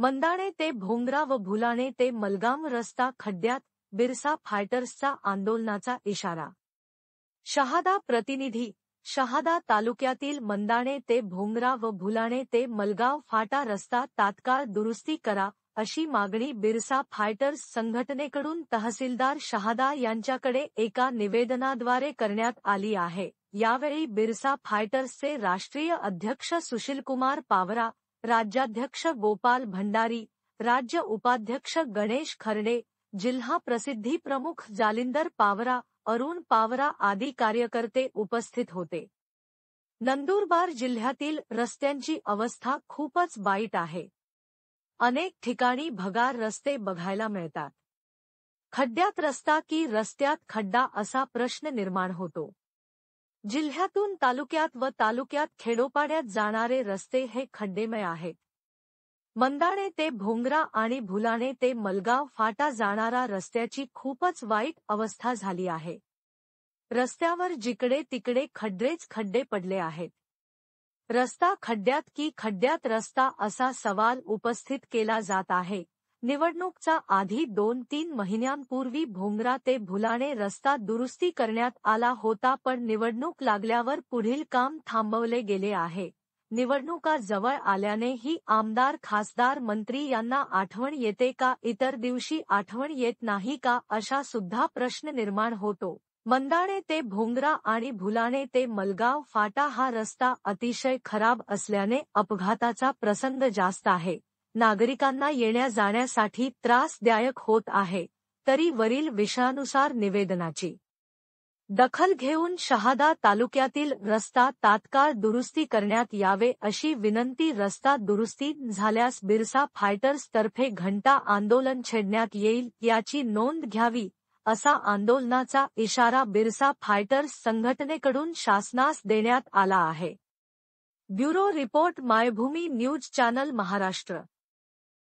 मंदाणे ते भोंगरा व भुलाणे ते मलगाम रस्ता खड्ड्यात, बिरसा फायटर्सचा आंदोलनाचा इशारा. शहादा प्रतिनिधी. शहादा तालुक्यातील मंदाणे ते भोंगरा व भुलाणे ते मलगाव फाटा रस्ता तात्काळ दुरुस्ती करा, अशी मागणी बिरसा फायटर्स संघटनेकडून तहसीलदार शहादा यांच्याकडे एका निवेदनाद्वारे करण्यात आली आहे. यावेळी बिरसा फायटर्सचे राष्ट्रीय अध्यक्ष सुशीलकुमार पावरा, राज्याध्यक्ष गोपाल भंडारी, राज्य उपाध्यक्ष गणेश खर्डे, जिल्हा प्रसिद्धी प्रमुख जालिंदर पावरा, अरुण पावरा आदी कार्यकर्ते उपस्थित होते. नंदुरबार जिल्ह्यातील रस्त्यांची अवस्था खूपच वाईट आहे. अनेक ठिकाणी भगार रस्ते बघायला मिळतात. खड्ड्यात रस्ता की रस्त्यात खड्डा असा प्रश्न निर्माण होतो. जिल्ह्यातून तालुक्यात व तालुक्यात खेडोपाड्यात जाणारे रस्ते हे खड्डेमय आहेत. मंदाणे ते भोंगरा आणि भुलाणे ते मलगाव फाटा जाणारा रस्त्याची खूपच वाईट अवस्था झाली आहे. रस्त्यावर जिकडे तिकडे खड्डेच खड्डे पडले आहेत. रस्ता खड्ड्यात की खड्ड्यात रस्ता असा सवाल उपस्थित केला जात आहे. निवडणूकचा आधी 2-3 महिन्यांपूर्वी भोंगरा ते भुलाणे रस्ता दुरुस्ती करण्यात आला होता, पण निवडणूक लागल्यावर पुढील काम थांबवले गेले आहे. निवडणुका जवळ आल्याने ही आमदार, खासदार, मंत्री यांना आठवण येते का, इतर दिवशी आठवण येत नाही का, अशा सुद्धा प्रश्न निर्माण होतो. मंदाणे ते भोंगरा आणि भुलाणे ते मलगाव फाटा हा रस्ता अतिशय खराब असल्याने अपघाताचा प्रसंग जास्त आहे. नागरिकांना येण्या जाण्यासाठी त्रासदायक होत आहे. तरी वरील विषयानुसार निवेदनाची दखल घेऊन शहादा तालुक्यातील रस्ता तात्काळ दुरुस्ती करण्यात यावे, अशी विनंती. रस्ता दुरुस्ती झाल्यास बिरसा फायटर्स तर्फे घंटा आंदोलन छेडण्यात येईल, याची नोंद घ्यावी, असा आंदोलनाचा इशारा बिरसा फायटर्स संघटनेकडून शासनास देण्यात आला आहे. Bureau report, Maybhumi news channel, Maharashtra.